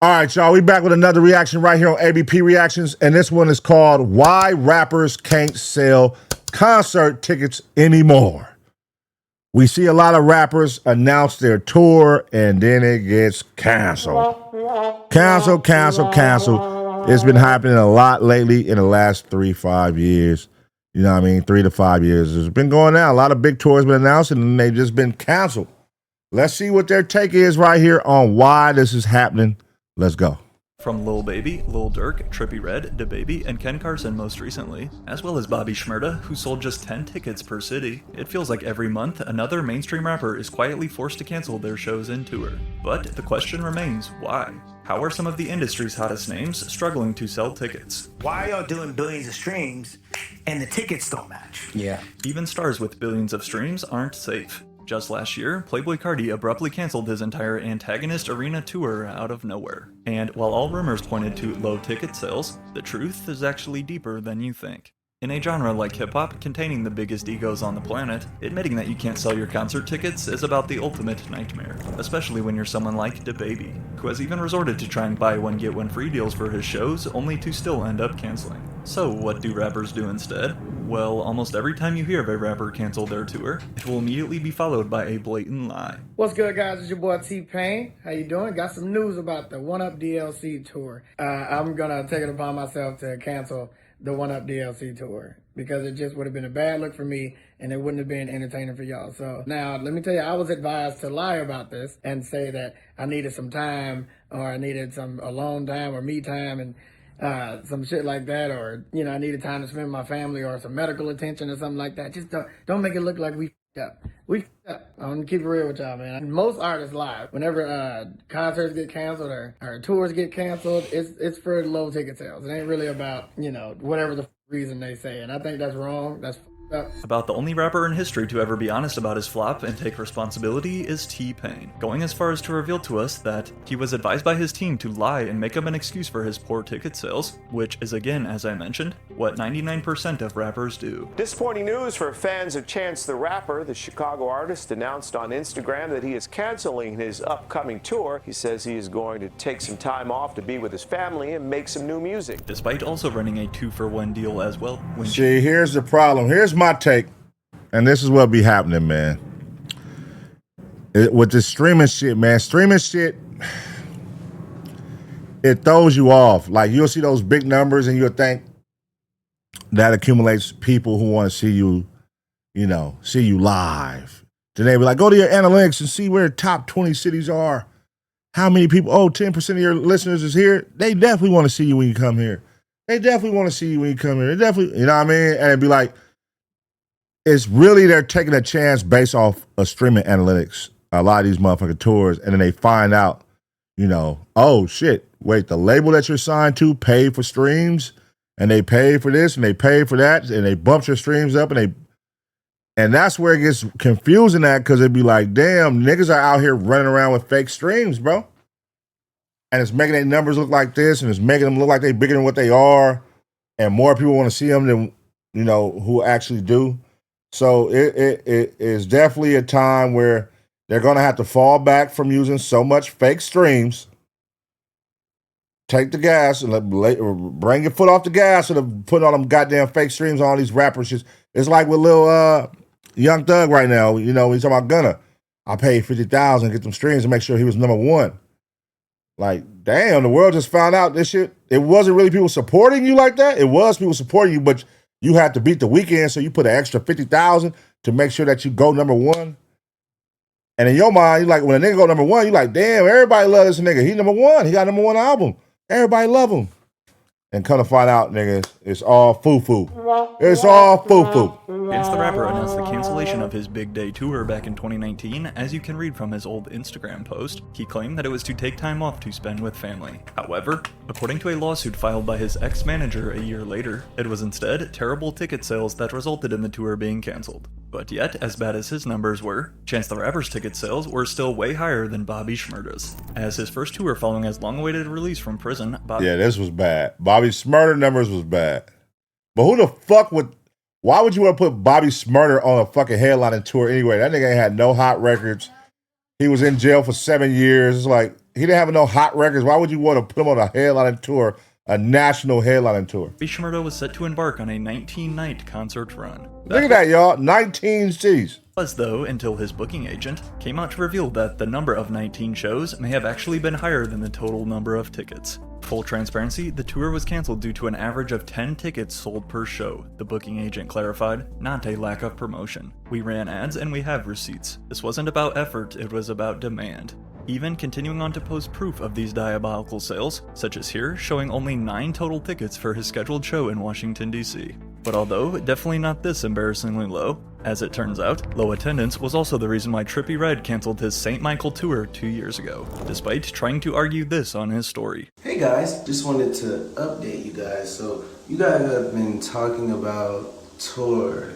All right, y'all, we back with another reaction right here on ABP Reactions, and this one is called Why Rappers Can't Sell Concert Tickets Anymore. We see a lot of rappers announce their tour, and then it gets canceled. Cancel. It's been happening a lot lately in the last 3-5 years. You know what I mean? 3 to 5 years. It's been going down. A lot of big tours been announced, and they've just been canceled. Let's see what their take is right here on why this is happening. Let's go. From Lil Baby, Lil Durk, Trippie Redd, DaBaby, and Ken Carson most recently, as well as Bobby Shmurda, who sold just 10 tickets per city. It feels like every month, another mainstream rapper is quietly forced to cancel their shows and tour. But the question remains, why? How are some of the industry's hottest names struggling to sell tickets? Why are y'all doing billions of streams and the tickets don't match? Yeah. Even stars with billions of streams aren't safe. Just last year, Playboi Carti abruptly canceled his entire Antagonist Arena tour out of nowhere. And while all rumors pointed to low ticket sales, the truth is actually deeper than you think. In a genre like hip-hop, containing the biggest egos on the planet, admitting that you can't sell your concert tickets is about the ultimate nightmare, especially when you're someone like DaBaby, who has even resorted to trying buy one get one free deals for his shows, only to still end up canceling. So what do rappers do instead? Well, almost every time you hear of a rapper cancel their tour, it will immediately be followed by a blatant lie. What's good, guys? It's your boy T-Pain. How you doing? Got some news about the One Up DLC tour. I'm gonna take it upon myself to cancel the One Up DLC tour because it just would have been a bad look for me and it wouldn't have been entertaining for y'all. So now let me tell you, I was advised to lie about this and say that I needed some time or I needed some alone time or me time and some shit like that, or you know, I needed time to spend with my family or some medical attention or something like that. Just don't make it look like we up. We up. I'm gonna keep it real with y'all, man. Most artists lie. Whenever concerts get canceled or tours get canceled, it's for low ticket sales. It ain't really about, you know, whatever the reason they say. And I think that's wrong. That's up. About the only rapper in history to ever be honest about his flop and take responsibility is T-Pain, going as far as to reveal to us that he was advised by his team to lie and make up an excuse for his poor ticket sales, which is again, as I mentioned, what 99% of rappers do. Disappointing news for fans of Chance the Rapper. The Chicago artist announced on Instagram that he is canceling his upcoming tour. He says he is going to take some time off to be with his family and make some new music. Despite also running a 2-for-1 deal as well. See, here's the problem. Here's my take, and this is what be happening, man. With this streaming shit, man. Streaming shit, it throws you off. Like, you'll see those big numbers, and you'll think that accumulates people who want to see you, you know, see you live. Then they be like, go to your analytics and see where the top 20 cities are. How many people? Oh, 10% of your listeners is here. They definitely want to see you when you come here. They definitely want to see you when you come here. They definitely, you know what I mean? And it'd be like, it's really they're taking a chance based off of streaming analytics. A lot of these motherfucking tours, and then they find out, you know, oh shit, wait, the label that you're signed to paid for streams, and they paid for this, and they paid for that, and they bumped your streams up, and that's where it gets confusing at, because it'd be like, damn, niggas are out here running around with fake streams, bro. And it's making their numbers look like this, and it's making them look like they're bigger than what they are, and more people want to see them than, you know, who actually do. So it is definitely a time where they're going to have to fall back from using so much fake streams. Take the gas and bring your foot off the gas and put all them goddamn fake streams on all these rappers. It's like with Lil Young Thug right now. You know, he's talking about Gunna. I paid $50,000 to get them streams to make sure he was #1. Like, damn, the world just found out this shit. It wasn't really people supporting you like that. It was people supporting you, but you had to beat The Weeknd, so you put an extra $50,000 to make sure that you go #1. And in your mind, you like, when a nigga go #1, you like, damn, everybody love this nigga. He #1. He got #1 album. Everybody love him. And come to find out, niggas, it's all foo-foo. It's all foo-foo. Chance the Rapper announced the cancellation of his Big Day tour back in 2019. As you can read from his old Instagram post, he claimed that it was to take time off to spend with family. However, according to a lawsuit filed by his ex-manager a year later, it was instead terrible ticket sales that resulted in the tour being canceled. But yet, as bad as his numbers were, Chance the Rapper's ticket sales were still way higher than Bobby Shmurda's. As his first tour following his long-awaited release from prison, Yeah, this was bad. Bobby Shmurda numbers was bad. But who the fuck would... Why would you want to put Bobby Shmurda on a fucking headlining tour anyway? That nigga ain't had no hot records. He was in jail for 7 years. It's like, He didn't have no hot records. Why would you want to put him on a headlining tour, a national headlining tour? Shimurda was set to embark on a 19-night concert run. Look at that, y'all. 19 cities. Was though until his booking agent came out to reveal that the number of 19 shows may have actually been higher than the total number of tickets. Full transparency, the tour was cancelled due to an average of 10 tickets sold per show, the booking agent clarified, not a lack of promotion. We ran ads and we have receipts. This wasn't about effort, it was about demand. Even continuing on to post proof of these diabolical sales, such as here showing only 9 total tickets for his scheduled show in Washington, D.C. But although definitely not this embarrassingly low, as it turns out, low attendance was also the reason why Trippie Redd canceled his St. Michael tour 2 years ago, despite trying to argue this on his story. Hey guys, just wanted to update you guys. So you guys have been talking about tour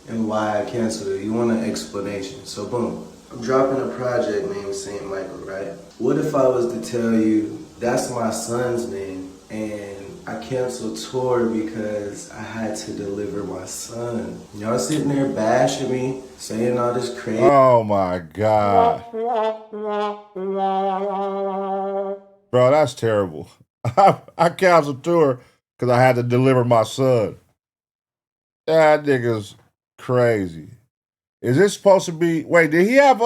and why I canceled it. You want an explanation. So boom, I'm dropping a project named St. Michael, right? What if I was to tell you that's my son's name and I canceled tour because I had to deliver my son? Y'all sitting there bashing me, saying all this crazy. Oh my God. Bro, that's terrible. I canceled tour because I had to deliver my son. That nigga's crazy. Is this supposed to be, wait, did he have,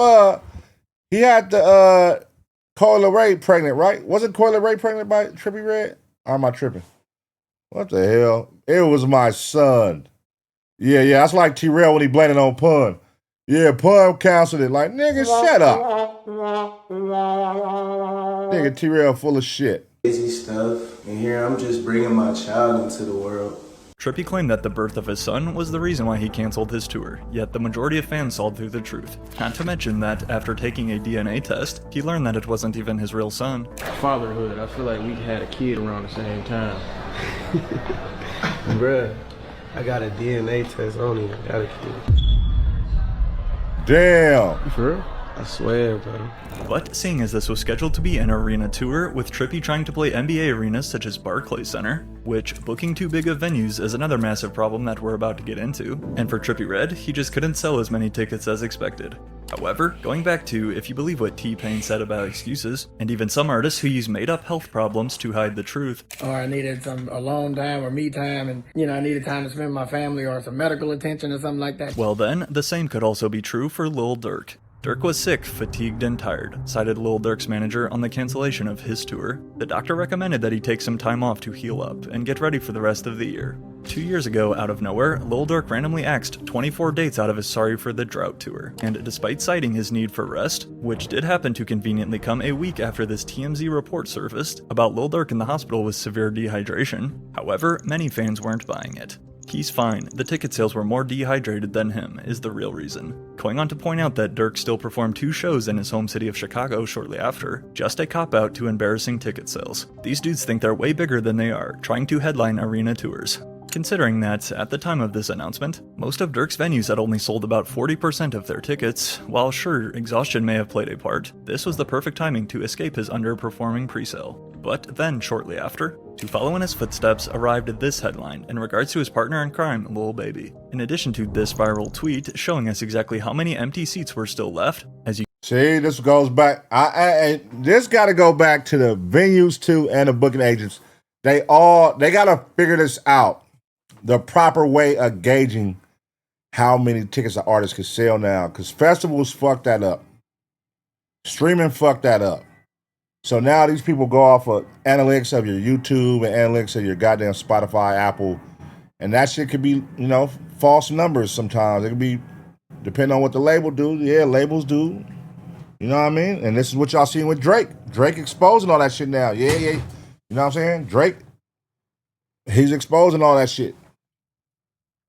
he had the, Coyle Ray pregnant, right? Wasn't Coyle Ray pregnant by Trippie Redd? Or am I tripping? What the hell? It was my son. Yeah, that's like T-Rail when he blamed it on Pun. Yeah, Pun canceled it. Like, nigga, shut up. Nigga, T-Rail full of shit. Crazy stuff. And here I'm just bringing my child into the world. Trippie claimed that the birth of his son was the reason why he canceled his tour, yet the majority of fans saw through the truth. Not to mention that after taking a DNA test, he learned that it wasn't even his real son. Fatherhood, I feel like we had a kid around the same time. Bruh, I got a DNA test, I don't even got a kid. Damn. For real? I swear, bro. But seeing as this was scheduled to be an arena tour, with Trippie trying to play NBA arenas such as Barclays Center, which booking too big of venues is another massive problem that we're about to get into, and for Trippie Redd, he just couldn't sell as many tickets as expected. However, going back to if you believe what T-Pain said about excuses, and even some artists who use made-up health problems to hide the truth. Or I needed some alone time or me time, and I needed time to spend with my family or some medical attention or something like that. Well then, the same could also be true for Lil Durk. Durk was sick, fatigued, and tired, cited Lil Durk's manager on the cancellation of his tour. The doctor recommended that he take some time off to heal up and get ready for the rest of the year. 2 years ago, out of nowhere, Lil Durk randomly axed 24 dates out of his Sorry for the Drought tour, and despite citing his need for rest, which did happen to conveniently come a week after this TMZ report surfaced about Lil Durk in the hospital with severe dehydration, however, many fans weren't buying it. He's fine, the ticket sales were more dehydrated than him, is the real reason. Going on to point out that Durk still performed 2 shows in his home city of Chicago shortly after, just a cop-out to embarrassing ticket sales. These dudes think they're way bigger than they are, trying to headline arena tours. Considering that, at the time of this announcement, most of Durk's venues had only sold about 40% of their tickets, while sure, exhaustion may have played a part, this was the perfect timing to escape his underperforming presale. But then, shortly after, to follow in his footsteps arrived this headline in regards to his partner in crime, Lil Baby. In addition to this viral tweet showing us exactly how many empty seats were still left, as you See, this goes back. This got to go back to the venues too and the booking agents. They got to figure this out. The proper way of gauging how many tickets an artist can sell now, because festivals fucked that up. Streaming fucked that up. So now these people go off of analytics of your YouTube and analytics of your goddamn Spotify, Apple, and that shit could be, false numbers sometimes. It could be, depending on what the label do. Yeah, labels do. You know what I mean? And this is what y'all seeing with Drake. Drake exposing all that shit now. Yeah. You know what I'm saying? Drake, he's exposing all that shit.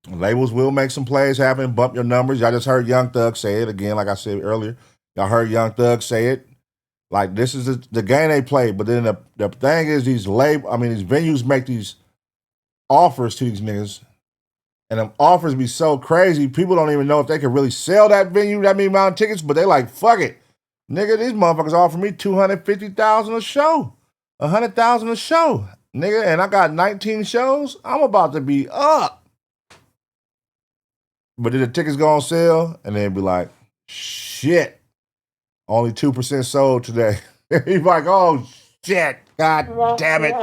Labels will make some plays happen, bump your numbers. Y'all just heard Young Thug say it again, like I said earlier. Y'all heard Young Thug say it. Like, this is the game they play. But then the thing is, these venues make these offers to these niggas. And them offers be so crazy, people don't even know if they can really sell that venue, that many amount of tickets, but they like, fuck it. Nigga, these motherfuckers offer me $250,000 a show. $100,000 a show. Nigga, and I got 19 shows. I'm about to be up. But then the tickets go on sale, and they'd be like, shit, only 2% sold today. He's like, oh shit, god damn it.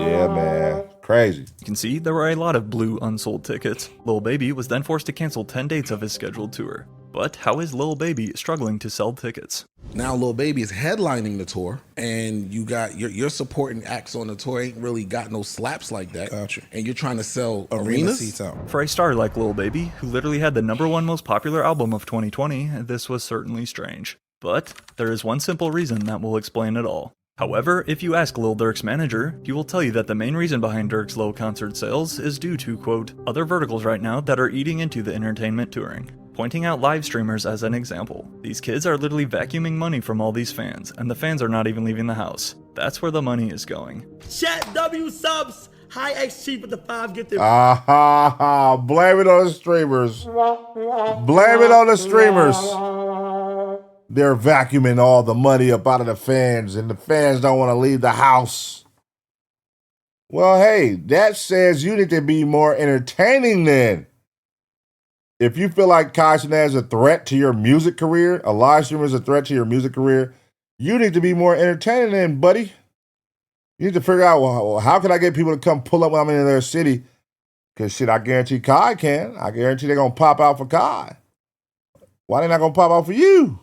Yeah, man, crazy. You can see there were a lot of blue unsold tickets. Lil Baby was then forced to cancel 10 dates of his scheduled tour. But how is Lil Baby struggling to sell tickets? Now Lil Baby is headlining the tour, and you got your supporting acts on the tour ain't really got no slaps like that. Gotcha. And you're trying to sell Arena arenas. seats out. For a star like Lil Baby, who literally had the #1 most popular album of 2020, this was certainly strange. But there is one simple reason that will explain it all. However, if you ask Lil Durk's manager, he will tell you that the main reason behind Durk's low concert sales is due to, quote, other verticals right now that are eating into the entertainment touring. Pointing out live streamers as an example. These kids are literally vacuuming money from all these fans, and the fans are not even leaving the house. That's where the money is going. Chat W subs. Hi X Chief with the 5 gifted. Blame it on the streamers. Blame it on the streamers. They're vacuuming all the money up out of the fans, and the fans don't want to leave the house. Well, hey, that says you need to be more entertaining then. If you feel like Kai Cenat is a threat to your music career, a live streamer is a threat to your music career, you need to be more entertaining then, buddy. You need to figure out, well, how can I get people to come pull up when I'm in their city? Because shit, I guarantee Kai can. I guarantee they're going to pop out for Kai. Why they not going to pop out for you?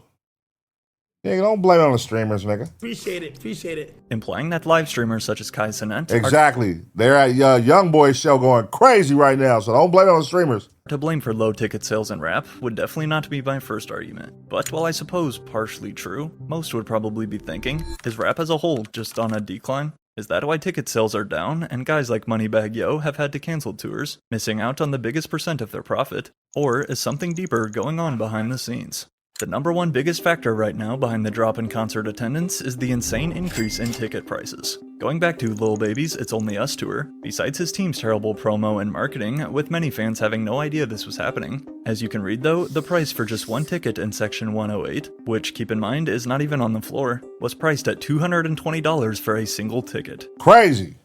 Nigga, don't blame it on the streamers, nigga. Appreciate it. Implying that live streamers such as Kai Cenat Exactly. They're at Young Boy's show going crazy right now, so don't blame it on the streamers. to blame for low ticket sales in rap would definitely not be my first argument. But while I suppose partially true, most would probably be thinking, is rap as a whole just on a decline? Is that why ticket sales are down and guys like Moneybagg Yo have had to cancel tours, missing out on the biggest percent of their profit? Or is something deeper going on behind the scenes? The #1 biggest factor right now behind the drop in concert attendance is the insane increase in ticket prices. Going back to Lil Baby's It's Only Us tour, besides his team's terrible promo and marketing, with many fans having no idea this was happening, as you can read though, the price for just one ticket in section 108, which keep in mind is not even on the floor, was priced at $220 for a single ticket. Crazy.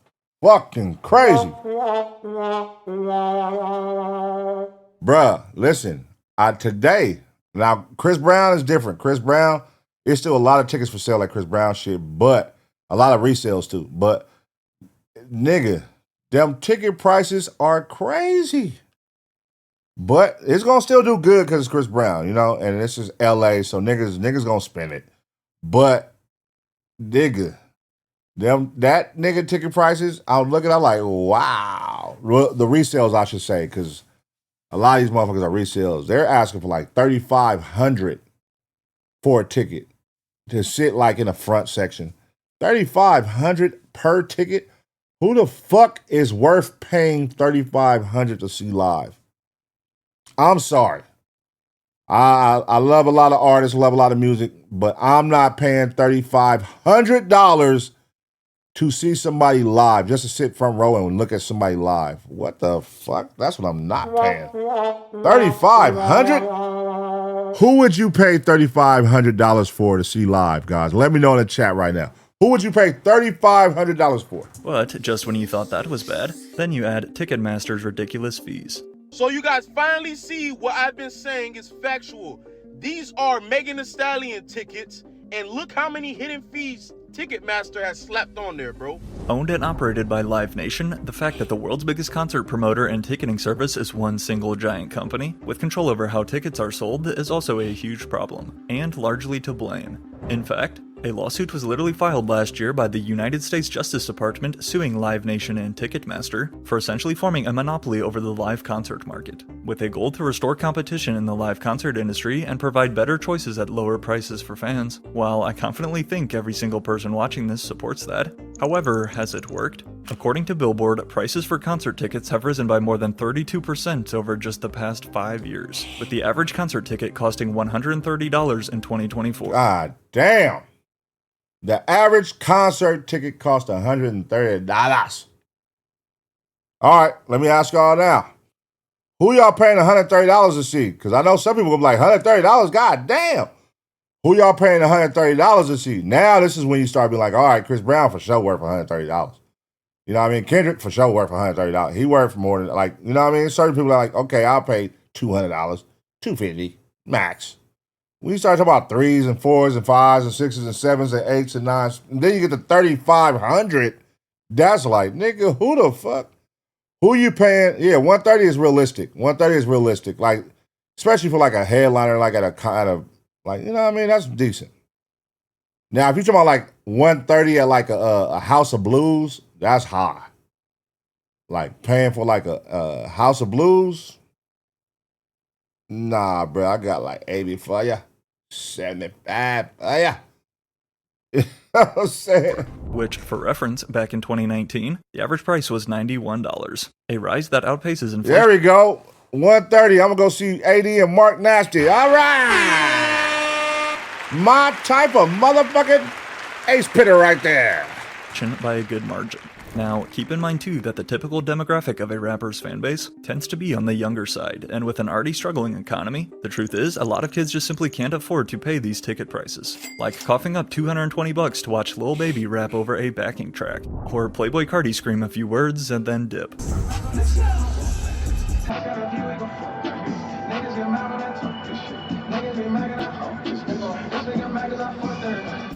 Fucking crazy. Bruh, listen, today, now Chris Brown is different. Chris Brown, there's still a lot of tickets for sale like Chris Brown shit, but a lot of resales too. But nigga, them ticket prices are crazy. But it's gonna still do good because it's Chris Brown, you know, and this is LA, so niggas gonna spend it. But nigga, that nigga ticket prices, I'm looking, I'm like, wow. The resales, I should say, because a lot of these motherfuckers are resales. They're asking for like $3,500 for a ticket to sit like in the front section. $3,500 per ticket? Who the fuck is worth paying $3,500 to see live? I'm sorry. I love a lot of artists, love a lot of music, but I'm not paying $3,500 to see somebody live, just to sit front row and look at somebody live. What the fuck? That's what I'm not paying. $3,500? Who would you pay $3,500 for to see live, guys? Let me know in the chat right now. Who would you pay $3,500 for? But just when you thought that was bad, then you add Ticketmaster's ridiculous fees. So you guys finally see what I've been saying is factual. These are Megan Thee Stallion tickets, and look how many hidden fees Ticketmaster has slapped on there, bro. Owned and operated by Live Nation, the fact that the world's biggest concert promoter and ticketing service is one single giant company, with control over how tickets are sold, is also a huge problem, and largely to blame. In fact, a lawsuit was literally filed last year by the United States Justice Department suing Live Nation and Ticketmaster for essentially forming a monopoly over the live concert market, with a goal to restore competition in the live concert industry and provide better choices at lower prices for fans. While I confidently think every single person watching this supports that, however, has it worked? According to Billboard, prices for concert tickets have risen by more than 32% over just the past 5 years, with the average concert ticket costing $130 in 2024. God damn. The average concert ticket cost $130. All right, let me ask y'all now. Who y'all paying $130 to see? Because I know some people will be like, $130? God damn. Who y'all paying $130 to see? Now this is when you start being like, all right, Chris Brown for sure worth $130. You know what I mean? Kendrick for sure worth $130. He worth more than, like, you know what I mean? Certain people are like, okay, I'll pay $200, $250 max. When you start talking about 3s and 4s and 5s and 6s and 7s and 8s and 9s, and then you get to 3,500, that's like, nigga, who the fuck? Who you paying? Yeah, 130 is realistic. 130 is realistic. Like, especially for like a headliner, like at a kind of, like, you know what I mean? That's decent. Now, if you're talking about like 130 at like a House of Blues, that's high. Like paying for like a House of Blues, nah, bro. I got like 80 for ya, 75 for ya. You know what I'm saying? Which, for reference, back in 2019, the average price was $91, a rise that outpaces inflation. There we go. 130. I'm gonna go see AD and Mark Nasty. All right, my type of motherfucking ace pitter right there. By a good margin. Now, keep in mind too that the typical demographic of a rapper's fanbase tends to be on the younger side, and with an already struggling economy, the truth is a lot of kids just simply can't afford to pay these ticket prices. Like coughing up $220 to watch Lil Baby rap over a backing track, or Playboi Carti scream a few words and then dip.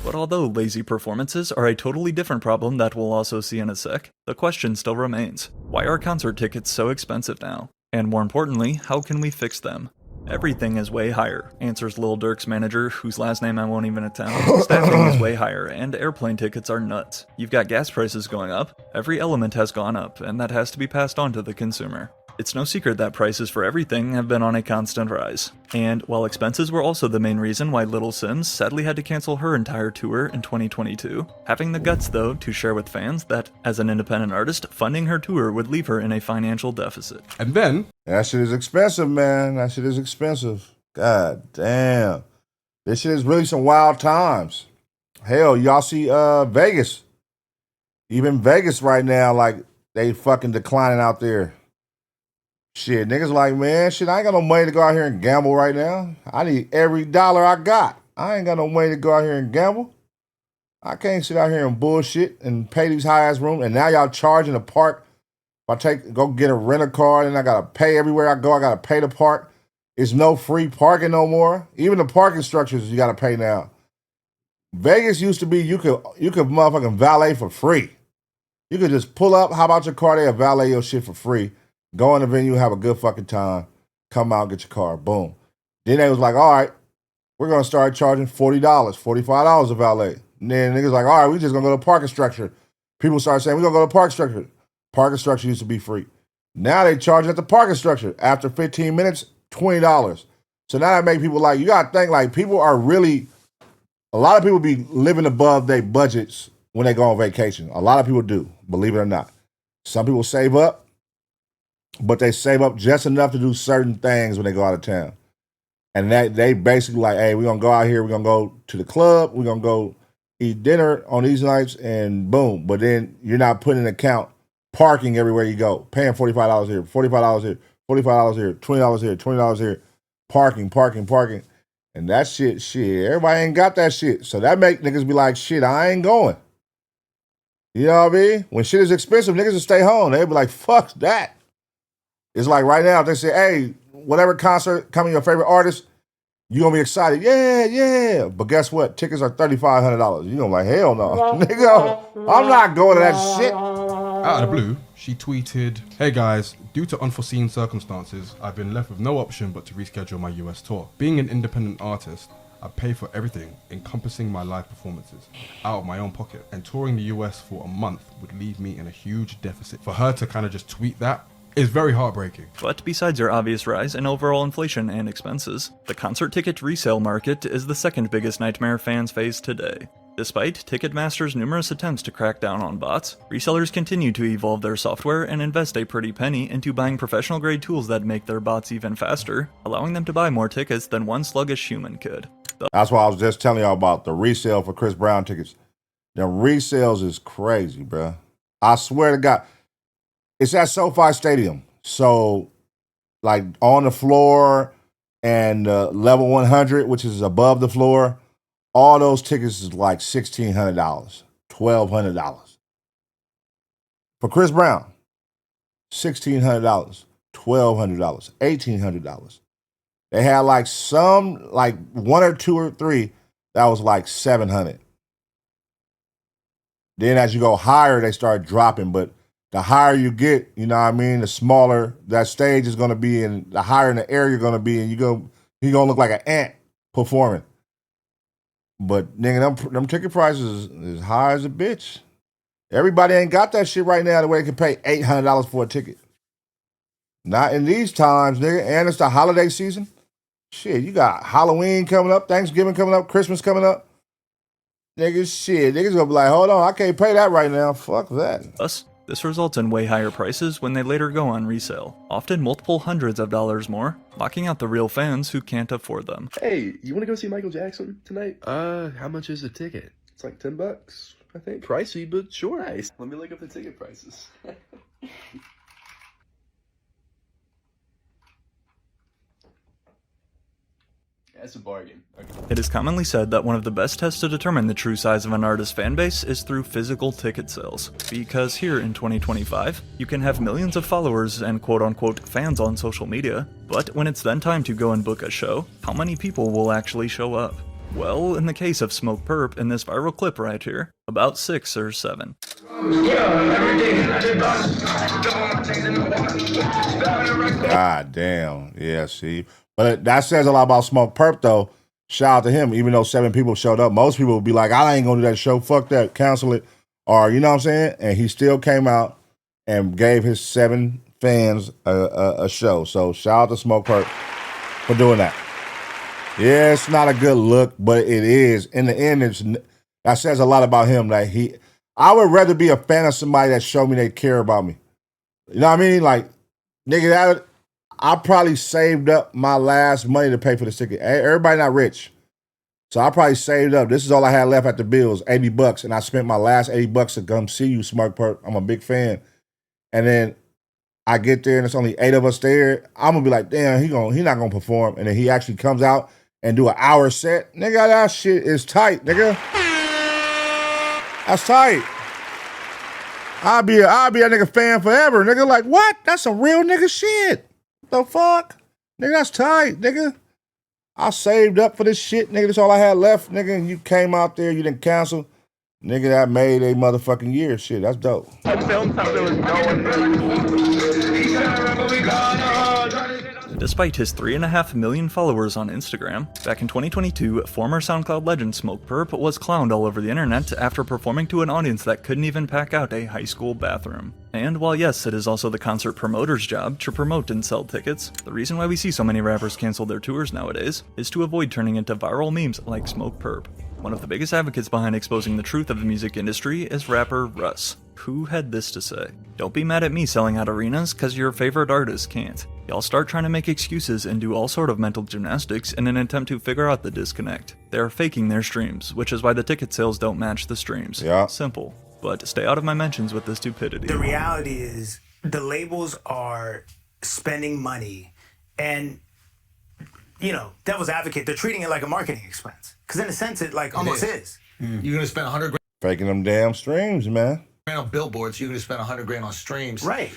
But although lazy performances are a totally different problem that we'll also see in a sec, the question still remains, why are concert tickets so expensive now? And more importantly, how can we fix them? Everything is way higher, answers Lil Durk's manager, whose last name I won't even attempt. Staffing is way higher, and airplane tickets are nuts. You've got gas prices going up, every element has gone up, and that has to be passed on to the consumer. It's no secret that prices for everything have been on a constant rise. And while expenses were also the main reason why Little Sims sadly had to cancel her entire tour in 2022, having the guts though to share with fans that, as an independent artist, funding her tour would leave her in a financial deficit. And then... that shit is expensive, man. That shit is expensive. God damn. This shit is really some wild times. Hell, y'all see Vegas. Even Vegas right now, like, they fucking declining out there. Shit, niggas like, man, shit, I ain't got no money to go out here and gamble right now. I need every dollar I got. I ain't got no money to go out here and gamble. I can't sit out here and bullshit and pay these high-ass rooms. And now y'all charging the park. If I go get a rental car, and I got to pay everywhere I go. I got to pay to park. It's no free parking no more. Even the parking structures you got to pay now. Vegas used to be you could motherfucking valet for free. You could just pull up, hop out your car, they'll valet your shit for free. Go in the venue, have a good fucking time, come out, get your car, boom. Then they was like, all right, we're going to start charging $40, $45 a valet. And then niggas like, all right, we just going to go to parking structure. People start saying, we're going to go to parking structure. Parking structure used to be free. Now they charge at the parking structure. After 15 minutes, $20. So now that make people like, you got to think like people are really, a lot of people be living above their budgets when they go on vacation. A lot of people do, believe it or not. Some people save up, but they save up just enough to do certain things when they go out of town. And they basically like, hey, we're going to go out here, we're going to go to the club, we're going to go eat dinner on these nights, and boom. But then you're not putting in account parking everywhere you go, paying $45 here, $45 here, $45 here, $20 here, $20 here, parking. And that shit, everybody ain't got that shit. So that make niggas be like, shit, I ain't going. You know what I mean? When shit is expensive, niggas will stay home. They be like, fuck that. It's like right now, if they say, hey, whatever concert coming your favorite artist, you gonna be excited. Yeah. But guess what? Tickets are $3,500. You gonna be like, hell no. Nigga, I'm not going to that shit. Out of the blue, she tweeted, hey guys, due to unforeseen circumstances, I've been left with no option but to reschedule my US tour. Being an independent artist, I pay for everything, encompassing my live performances, out of my own pocket. And touring the US for a month would leave me in a huge deficit. For her to kind of just tweet that is very heartbreaking. But besides your obvious rise in overall inflation and expenses, the concert ticket resale market is the second biggest nightmare fans face today. Despite Ticketmaster's numerous attempts to crack down on bots, resellers continue to evolve their software and invest a pretty penny into buying professional-grade tools that make their bots even faster, allowing them to buy more tickets than one sluggish human could. That's why I was just telling y'all about the resale for Chris Brown tickets. The resales is crazy, bro. I swear to God. It's at SoFi Stadium. So, like, on the floor and level 100, which is above the floor, all those tickets is like $1,600, $1,200. For Chris Brown, $1,600, $1,200, $1,800. They had like some, like 1 or 2 or 3 that was like 700. Then as you go higher, they start dropping. But the higher you get, you know what I mean, the smaller that stage is going to be, and the higher in the air you're going to be, and you're going to look like an ant performing. But nigga, them ticket prices is high as a bitch. Everybody ain't got that shit right now the way they can pay $800 for a ticket. Not in these times, nigga. And it's the holiday season. Shit, you got Halloween coming up, Thanksgiving coming up, Christmas coming up. Niggas, shit, niggas gonna be like, hold on, I can't pay that right now. Fuck that. Thus, this results in way higher prices when they later go on resale, often multiple hundreds of dollars more, locking out the real fans who can't afford them. Hey, you want to go see Michael Jackson tonight? How much is the ticket? It's like $10, I think. Pricey, but sure. Nice. Let me look up the ticket prices. That's a bargain. Okay. It is commonly said that one of the best tests to determine the true size of an artist's fan base is through physical ticket sales. Because here in 2025, you can have millions of followers and quote-unquote fans on social media, but when it's then time to go and book a show, how many people will actually show up? Well, in the case of Smoke Perp in this viral clip right here, about 6 or 7. God damn. Yeah, see. But that says a lot about Smoke Perp, though. Shout out to him. Even though 7 people showed up, most people would be like, I ain't going to do that show. Fuck that. Cancel it. Or, you know what I'm saying? And he still came out and gave his 7 fans a show. So shout out to Smoke Perp for doing that. Yeah, it's not a good look, but it is. In the end, that says a lot about him. Like I would rather be a fan of somebody that show me they care about me. You know what I mean? Like, nigga, I probably saved up my last money to pay for the ticket. Everybody not rich. So I probably saved up. This is all I had left at the bills, $80. And I spent my last $80 to come see you, Smoke Perp. I'm a big fan. And then I get there and it's only 8 of us there. I'm going to be like, damn, he not going to perform. And then he actually comes out and do an hour set. Nigga, that shit is tight, nigga. That's tight. I'll be a nigga fan forever. Nigga, like, what? That's some real nigga shit. The fuck? Nigga, that's tight, nigga. I saved up for this shit, nigga. That's all I had left, nigga. And you came out there, you didn't cancel. Nigga, that made a motherfucking year. Shit, that's dope. Despite his 3.5 million followers on Instagram, back in 2022, former SoundCloud legend Smoke Perp was clowned all over the internet after performing to an audience that couldn't even pack out a high school bathroom. And while yes, it is also the concert promoter's job to promote and sell tickets, the reason why we see so many rappers cancel their tours nowadays is to avoid turning into viral memes like Smoke Perp. One of the biggest advocates behind exposing the truth of the music industry is rapper Russ, who had this to say: "Don't be mad at me selling out arenas cause your favorite artist can't. Y'all start trying to make excuses and do all sort of mental gymnastics in an attempt to figure out the disconnect. They're faking their streams, which is why the ticket sales don't match the streams. Yeah. Simple. But stay out of my mentions with this stupidity." The reality is the labels are spending money and, you know, devil's advocate, they're treating it like a marketing expense. Because in a sense, it like almost is. You're going to spend $100 Faking them damn streams, man. grand on billboards. You're going to spend $100 on streams. Right.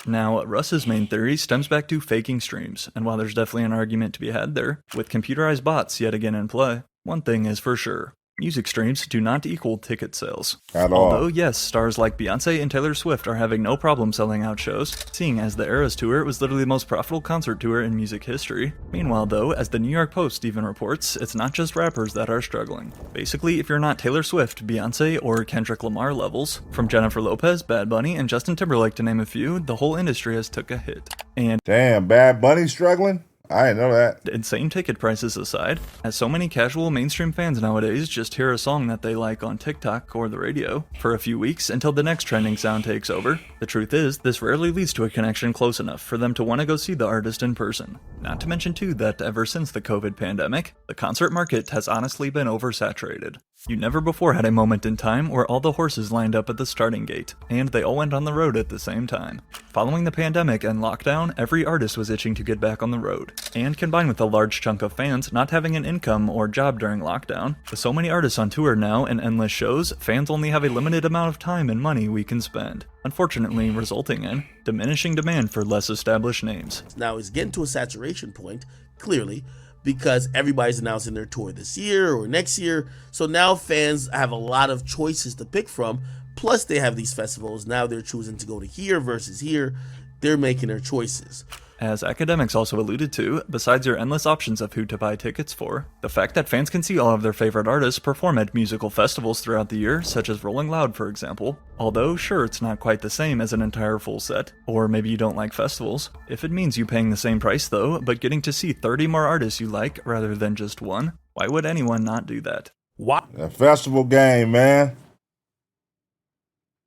Now, Russ's main theory stems back to faking streams, and while there's definitely an argument to be had there, with computerized bots yet again in play, one thing is for sure: music streams do not equal ticket sales. At all. Although, yes, stars like Beyonce and Taylor Swift are having no problem selling out shows, seeing as the Eras Tour was literally the most profitable concert tour in music history. Meanwhile, though, as the New York Post even reports, it's not just rappers that are struggling. Basically, if you're not Taylor Swift, Beyonce, or Kendrick Lamar levels, from Jennifer Lopez, Bad Bunny, and Justin Timberlake to name a few, the whole industry has took a hit. And damn, Bad Bunny struggling? I didn't know that. Insane ticket prices aside, as so many casual mainstream fans nowadays just hear a song that they like on TikTok or the radio for a few weeks until the next trending sound takes over, the truth is, this rarely leads to a connection close enough for them to want to go see the artist in person. Not to mention too that ever since the COVID pandemic, the concert market has honestly been oversaturated. You never before had a moment in time where all the horses lined up at the starting gate, and they all went on the road at the same time. Following the pandemic and lockdown, every artist was itching to get back on the road. And combined with a large chunk of fans not having an income or job during lockdown, with so many artists on tour now and endless shows, fans only have a limited amount of time and money we can spend, unfortunately resulting in diminishing demand for less established names. Now it's getting to a saturation point, clearly, because everybody's announcing their tour this year or next year. So now fans have a lot of choices to pick from. Plus they have these festivals. Now they're choosing to go to here versus here. They're making their choices. As academics also alluded to, besides your endless options of who to buy tickets for, the fact that fans can see all of their favorite artists perform at musical festivals throughout the year, such as Rolling Loud for example, although sure it's not quite the same as an entire full set, or maybe you don't like festivals, if it means you paying the same price though, but getting to see 30 more artists you like rather than just one, why would anyone not do that? What? The festival game, man.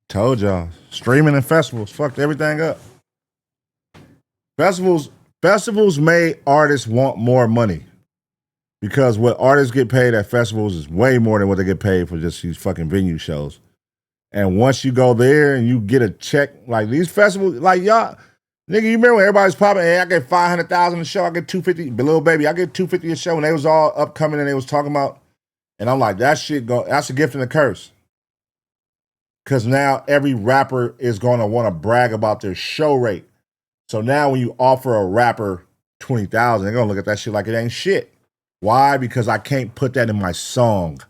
Told y'all, streaming and festivals fucked everything up. Festivals made artists want more money because what artists get paid at festivals is way more than what they get paid for just these fucking venue shows. And once you go there and you get a check, like these festivals, like y'all, nigga, you remember when everybody's popping, hey, I get 500,000 a show, I get 250, but little baby, I get 250 a show, and they was all upcoming and they was talking about, and I'm like, that's a gift and a curse. Because now every rapper is going to want to brag about their show rate. So now when you offer a rapper 20,000, they're going to look at that shit like it ain't shit. Why? Because I can't put that in my song.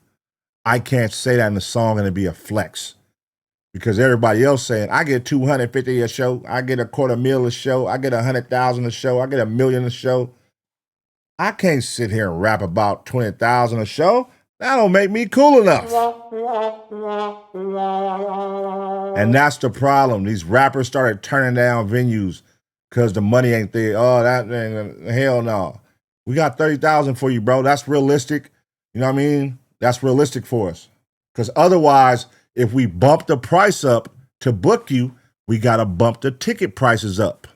I can't say that in the song and it be a flex. Because everybody else saying, I get 250 a show, I get $250,000 a show, I get 100,000 a show, I get $1 million a show. I can't sit here and rap about 20,000 a show. That don't make me cool enough. And that's the problem. These rappers started turning down venues because the money ain't there. Oh, that hell no. We got 30,000 for you, bro. That's realistic. You know what I mean? That's realistic for us. Because otherwise, if we bump the price up to book you, we got to bump the ticket prices up.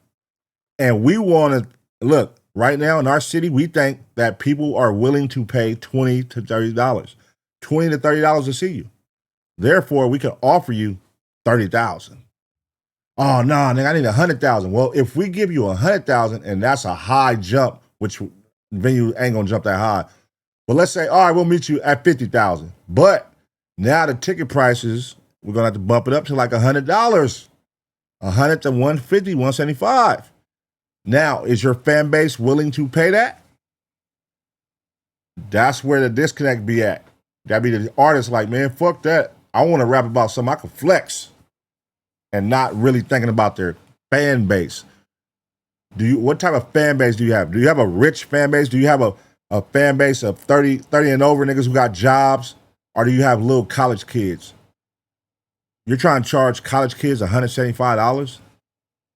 And we want to, look, right now in our city, we think that people are willing to pay $20 to $30. $20 to $30 to see you. Therefore, we can offer you 30,000. Oh, no, nigga, I need 100,000. Well, if we give you 100,000 and that's a high jump, which venue ain't gonna jump that high. But let's say, all right, we'll meet you at 50,000. But now the ticket prices, we're gonna have to bump it up to like $100. 100 to 150, 175. Now, is your fan base willing to pay that? That's where the disconnect be at. That be the artist like, man, fuck that. I want to rap about something I can flex and not really thinking about their fan base. What type of fan base do you have? Do you have a rich fan base? Do you have a fan base of 30 and over niggas who got jobs? Or do you have little college kids? You're trying to charge college kids $175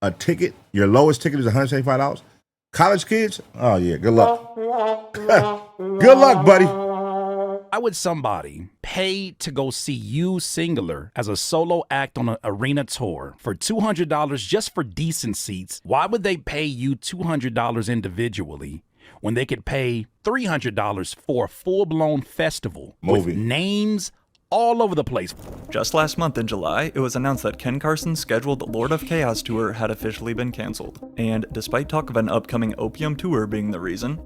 a ticket? Your lowest ticket is $175? College kids? Oh yeah, good luck. Good luck, buddy. Why would somebody pay to go see you singular as a solo act on an arena tour for $200 just for decent seats? Why would they pay you $200 individually when they could pay $300 for a full-blown festival with names all over the place? Just last month in July, it was announced that Ken Carson's scheduled Lord of Chaos tour had officially been canceled. And despite talk of an upcoming Opium tour being the reason,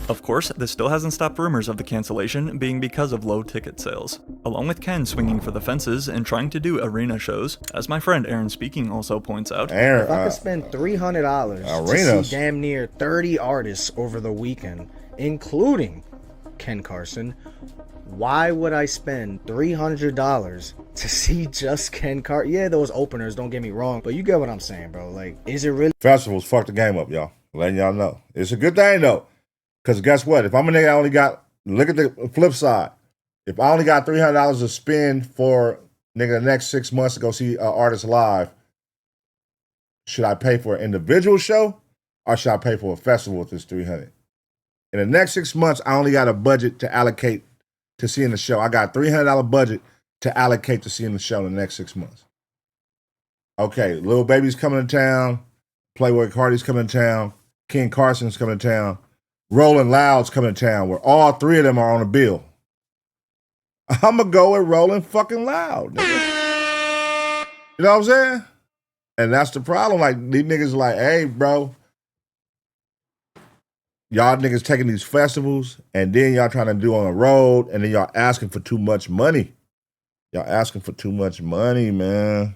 of course, this still hasn't stopped rumors of the cancellation being because of low ticket sales. Along with Ken swinging for the fences and trying to do arena shows, as my friend Aaron Speaking also points out, if I could spend $300 to see damn near 30 artists over the weekend, including Ken Carson, why would I spend $300 to see just Ken Carson? Yeah, those openers, don't get me wrong, but you get what I'm saying, bro. Like, is it really? Festivals fucked the game up, y'all. Letting y'all know. It's a good thing, though. Because guess what? If I'm a nigga, I only got, look at the flip side. If I only got $300 to spend for, nigga, the next 6 months to go see an artist live, should I pay for an individual show or should I pay for a festival with this $300? In the next 6 months, I only got a budget to allocate to seeing the show. I got $300 budget to allocate to seeing the show in the next 6 months. Okay, Lil Baby's coming to town. Playboy Cardi's coming to town. Ken Carson's coming to town. Rolling Loud's coming to town, where all three of them are on a bill. I'm going to go with Rolling Fucking Loud, nigga. You know what I'm saying? And that's the problem. Like, these niggas like, hey, bro, y'all niggas taking these festivals and then y'all trying to do on the road and then y'all asking for too much money. Y'all asking for too much money, man.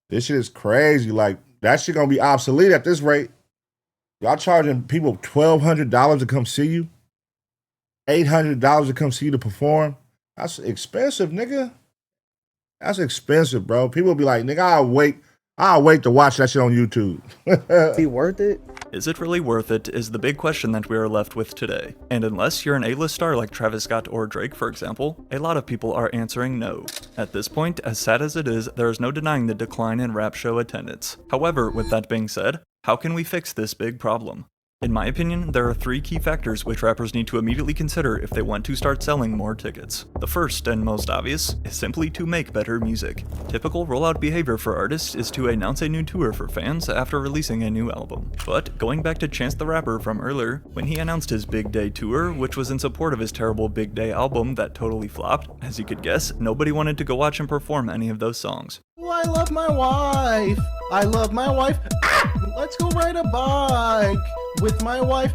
This shit is crazy. Like, that shit gonna be obsolete at this rate. Y'all charging people $1,200 to come see you? $800 to come see you to perform? That's expensive, nigga. That's expensive, bro. People be like, nigga, I'll wait to watch that shit on YouTube. Is he worth it? Is it really worth it is the big question that we are left with today. And unless you're an A-list star like Travis Scott or Drake, for example, a lot of people are answering no. At this point, as sad as it is, there is no denying the decline in rap show attendance. However, with that being said, how can we fix this big problem? In my opinion, there are 3 key factors which rappers need to immediately consider if they want to start selling more tickets. The first, and most obvious, is simply to make better music. Typical rollout behavior for artists is to announce a new tour for fans after releasing a new album. But going back to Chance the Rapper from earlier, when he announced his Big Day tour, which was in support of his terrible Big Day album that totally flopped, as you could guess, nobody wanted to go watch him perform any of those songs. Oh, I love my wife. I love my wife. Let's go ride a bike with my wife.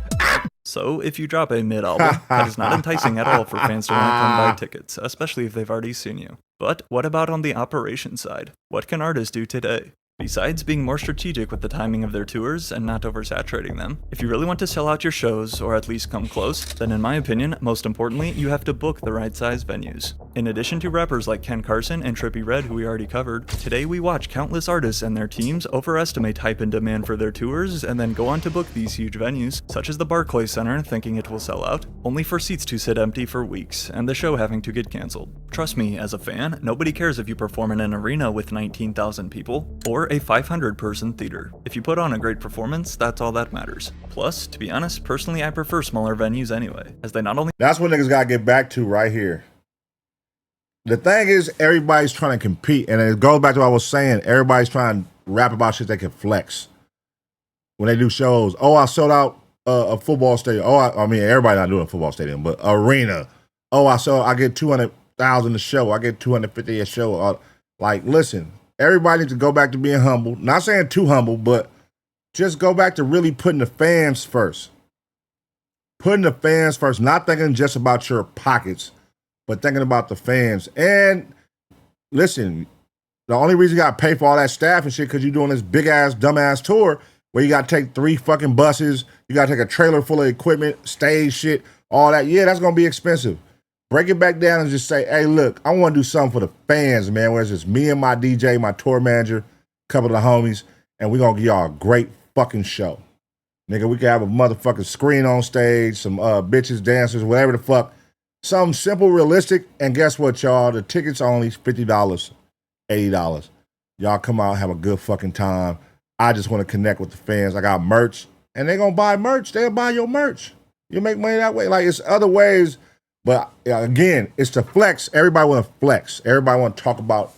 So, if you drop a mid-album, that is not enticing at all for fans to want to come buy tickets, especially if they've already seen you. But what about on the operations side? What can artists do today? Besides being more strategic with the timing of their tours and not oversaturating them, if you really want to sell out your shows, or at least come close, then in my opinion, most importantly, you have to book the right size venues. In addition to rappers like Ken Carson and Trippie Redd, who we already covered, today we watch countless artists and their teams overestimate hype and demand for their tours and then go on to book these huge venues, such as the Barclays Center, thinking it will sell out, only for seats to sit empty for weeks and the show having to get cancelled. Trust me, as a fan, nobody cares if you perform in an arena with 19,000 people or a 500-person theater. If you put on a great performance, that's all that matters. Plus, to be honest, personally I prefer smaller venues anyway, as they not only— That's what niggas gotta get back to right here. The thing is, everybody's trying to compete, and it goes back to what I was saying, everybody's trying to rap about shit they can flex. When they do shows, oh, I sold out a football stadium. Oh, I mean, everybody not doing a football stadium, but arena. Oh, I get 200,000 a show. I get 250 a show. Like, listen, everybody needs to go back to being humble. Not saying too humble, but just go back to really putting the fans first. Putting the fans first, not thinking just about your pockets, but thinking about the fans. And listen, the only reason you got to pay for all that staff and shit because you're doing this big-ass, dumbass tour where you got to take 3 fucking buses, you got to take a trailer full of equipment, stage shit, all that. Yeah, that's going to be expensive. Break it back down and just say, hey, look, I want to do something for the fans, man, where it's just me and my DJ, my tour manager, a couple of the homies, and we're going to give y'all a great fucking show. Nigga, we can have a motherfucking screen on stage, some bitches, dancers, whatever the fuck. Something simple, realistic, and guess what, y'all? The tickets are only $50, $80. Y'all come out, have a good fucking time. I just want to connect with the fans. I got merch, and they going to buy merch. They'll buy your merch. You make money that way. Like, it's other ways. But again, it's to flex. Everybody want to flex. Everybody want to talk about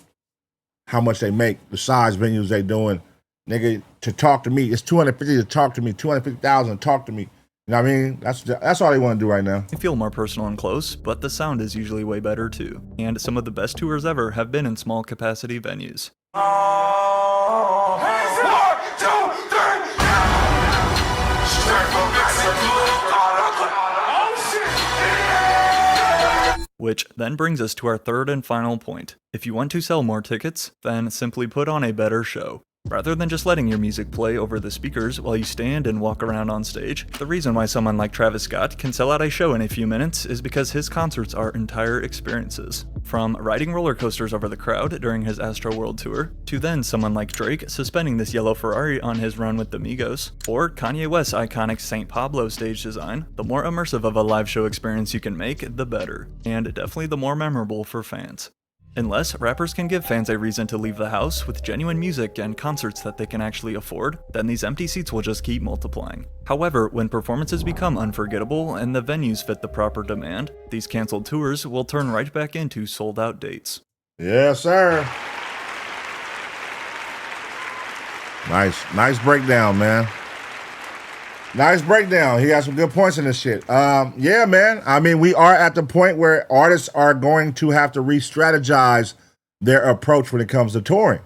how much they make, the size venues they doing. Nigga, to talk to me, it's $250 to talk to me, $250,000 to talk to me. You know what I mean? That's all they want to do right now. They feel more personal and close, but the sound is usually way better too. And some of the best tours ever have been in small capacity venues. Which then brings us to our third and final point. If you want to sell more tickets, then simply put on a better show. Rather than just letting your music play over the speakers while you stand and walk around on stage, the reason why someone like Travis Scott can sell out a show in a few minutes is because his concerts are entire experiences. From riding roller coasters over the crowd during his Astroworld tour, to then someone like Drake suspending this yellow Ferrari on his run with the Migos, or Kanye West's iconic St. Pablo stage design, the more immersive of a live show experience you can make, the better, and definitely the more memorable for fans. Unless rappers can give fans a reason to leave the house with genuine music and concerts that they can actually afford, then these empty seats will just keep multiplying. However, when performances become unforgettable and the venues fit the proper demand, these canceled tours will turn right back into sold-out dates. Yes, sir. Nice breakdown, man. Nice breakdown. He got some good points in this shit. Yeah, man. I mean, we are at the point where artists are going to have to re-strategize their approach when it comes to touring.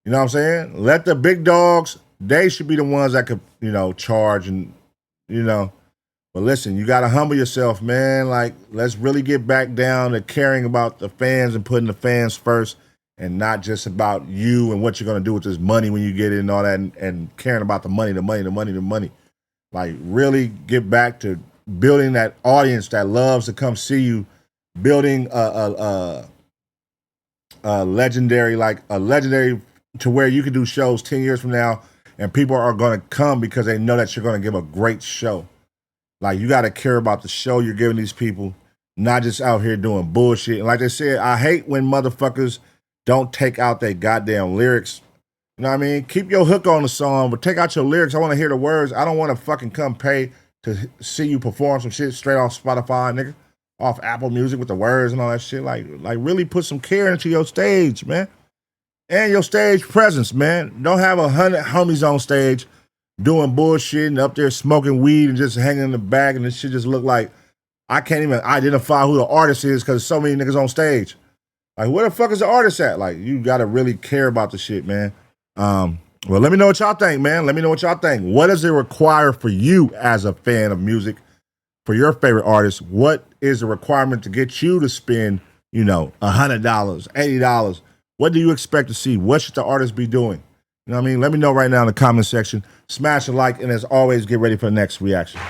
You know what I'm saying? Let the big dogs, they should be the ones that could, charge and, But listen, you got to humble yourself, man. Like, let's really get back down to caring about the fans and putting the fans first and not just about you and what you're going to do with this money when you get it and all that and caring about the money. Like, really get back to building that audience that loves to come see you, building a legendary to where you can do shows 10 years from now and people are going to come because they know that you're going to give a great show. Like, you got to care about the show you're giving these people, not just out here doing bullshit. And like I said, I hate when motherfuckers don't take out their goddamn lyrics. You know what I mean? Keep your hook on the song, but take out your lyrics. I want to hear the words. I don't want to fucking come pay to see you perform some shit straight off Spotify, nigga. Off Apple Music with the words and all that shit. Like really put some care into your stage, man. And your stage presence, man. Don't have 100 homies on stage doing bullshit and up there smoking weed and just hanging in the back, and this shit just look like I can't even identify who the artist is because so many niggas on stage. Like, where the fuck is the artist at? Like, you gotta really care about the shit, man. Well, let me know what y'all think, man. Let me know what y'all think. What does it require for you as a fan of music, for your favorite artist? What is the requirement to get you to spend, $100, $80? What do you expect to see? What should the artist be doing? You know what I mean? Let me know right now in the comment section. Smash a like, and as always, get ready for the next reaction.